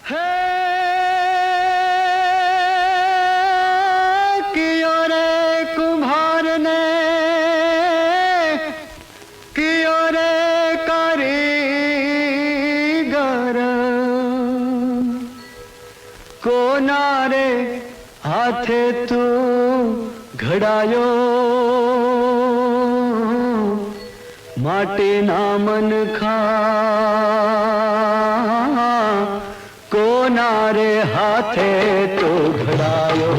है कियो रे कुम्हार ने कियो रे कारीगर कोनारे हाथे तू घड़ायो माटी ना मन खा कोनारे हाथे तो घड़ायो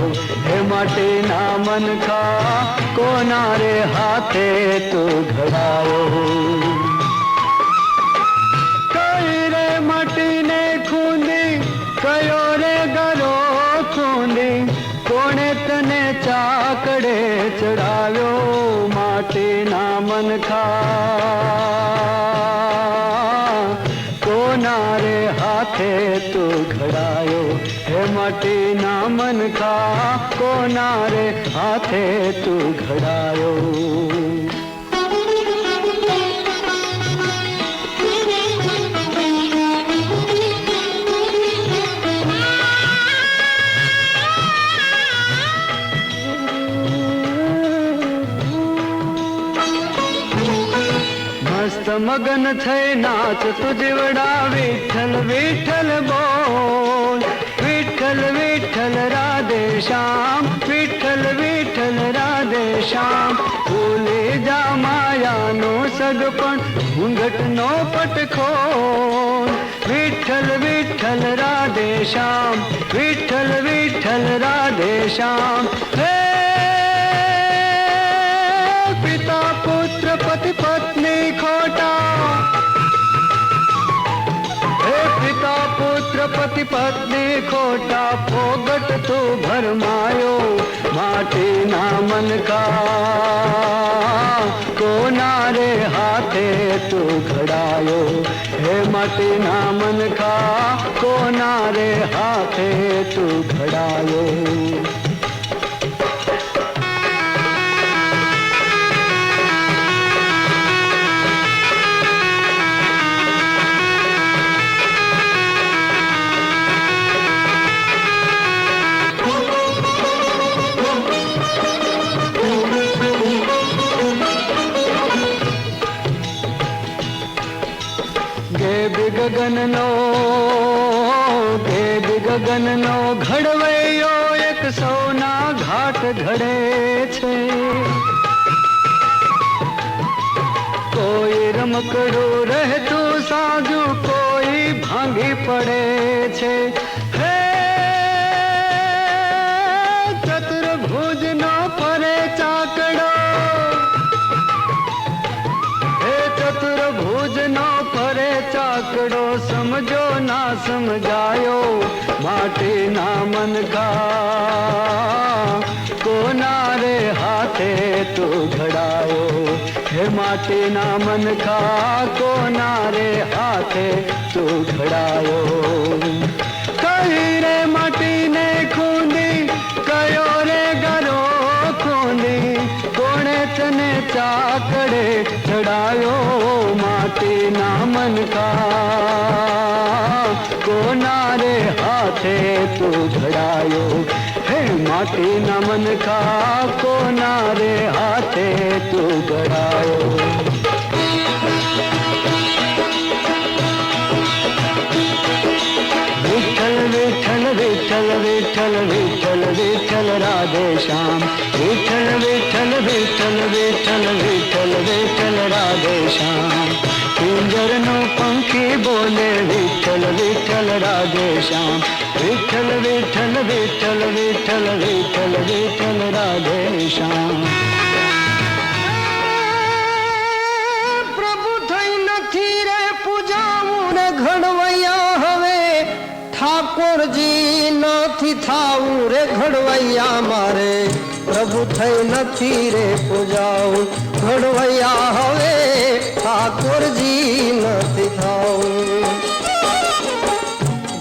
हे माटी ना मन खा कोनारे हाथे तो घड़ायो कई रे माटी ने खूंदी कयो रे गरो खूंदी कोणे तने चाकड़े चढ़ाव्यो माटी ना मन खा कोनारे हाथे तू घड़ायो हे माटी ना मन खा कोनारे हाथे तू घड़ायो मस्त मगन थे नाच तू जीवड़ा विठल विठल बोल विठल विठल राधे श्याम विठल विठल राधे श्याम भूले जा माया नो सगपण घूंघट नो पट खोल विठल विठल राधे श्याम विठल विठल राधे श्याम हे पिता पुत्र पति पत्नी खोटा हे पिता पुत्र पति पत्नी खोटा फोगट तू भरमायो माटी ना मन का कोनारे हाथे तू घड़ायो हे माटी ना मन का कोनारे हाथे तू घड़ायो ગગન નો ઘડવૈયો એક સોના ઘાટ ઘડે છે કોઈ રમકડું રહેતું સાજુ કોઈ ભાંગી પડે છે હે ચતુર્ભુજ નો ફરે ચાકડો चतुर्भुज नो परे चाकड़ो समझो ना समझायो माटी ना मन का कोनारे हाथे तू घड़ायो हे माटी ना मन का कोनारे हाथे तू घड़ायो कही रे माटी ने खूंदी कयो रे गरो खूंदी कोणे तने चाकड़े चढ़ायो माटी ना मन का कोनारे हाथे तू घड़ायो हे माटी ना मन का कोनारे हाथे तू घड़ायो विठल विठल विठल विठल विठल विठल राधे श्याम विठल विठल विठल विठल विठल विठल राधे श्याम पिंजर नो पंखी बोले विठल विठल राधे श्याम विठल विठल विठल विठल विठल विठल राधे श्याम प्रभु थई नथी रे पूजाऊं रे घड़वैया हवे ठाकुर जी नथी थाऊं रे घड़वैया मारे प्रभु थई नथी रे पूजाऊं घड़वैया हवे ठाकुर जी नथी थाऊं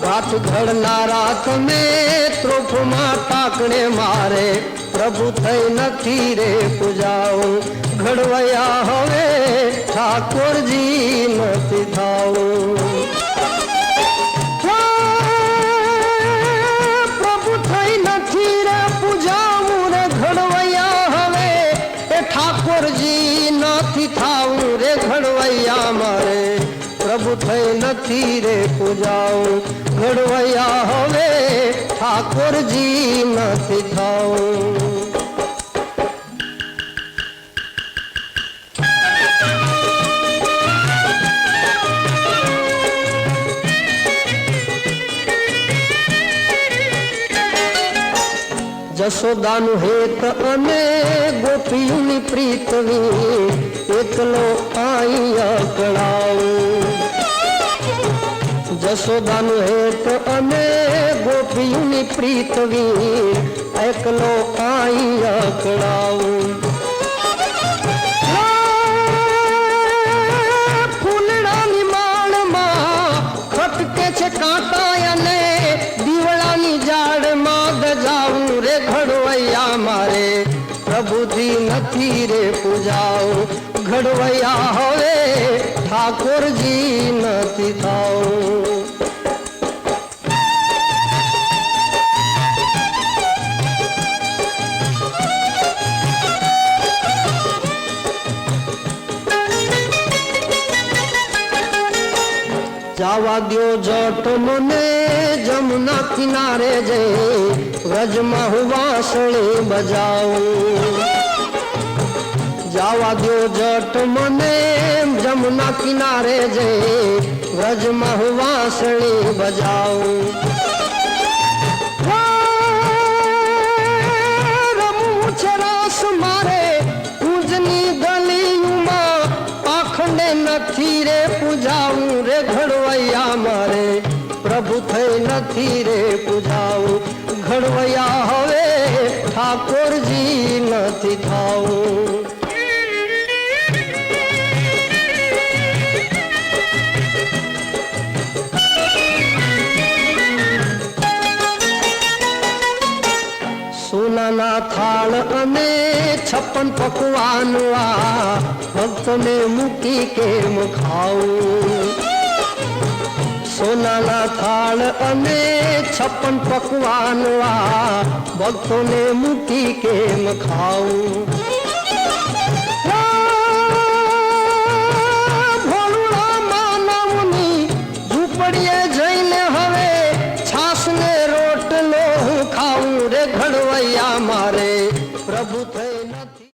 घाट घड़नारा में त्रोफ मां टाकड़े मारे प्रभु थई नथी रे पूजाऊं घड़वैया हवे ठाकुर जी नथी थाऊं થઈ નથી રે પૂજાવું ઘડવૈયા હવે ઠાકોરજી નથી થાવું. જશોદાનું હેત અને ગોપીઓની પ્રીતવી એકલો આઈ અકળાવું. જશોદાનું હેત અને ગોપીઓની પ્રીતવી એકલો આઈ અકળાવું. ફૂલડાની માળમાં ખટકે છે કાંટા અને દીવડાની ઝાડમાં ગજાવું રે ઘડવૈયા મારે પ્રભુજી નથી રે પૂજાવું ઘડવૈયા હવે ઠાકોરજી નથી થાવું. જાવા દ્યો જટ મને જમુના કિનારે જઈ વ્રજમાં હું વાંસળી બજાવું. જાવા દ્યો જટ મને જમુના કિનારે જઈ વ્રજમાં હું વાંસળી બજાવું. રમવું છે રાસ મારે કુંજની ગલીમાં પાખંડે નથી રે પૂજાવું રે ઘડવૈયા મારે પ્રભુ થઈ નથી રે પૂજાવું ઘડવૈયા હવે ઠાકોરજી નથી થાવું. સોનાના થાળ અને 56 પકવાન આ ભક્તને મૂકી કેમ ખાવું. સોનાના થાળ અને 56 પકવાન આ ભક્તોને મૂકી કેમ ખાવું.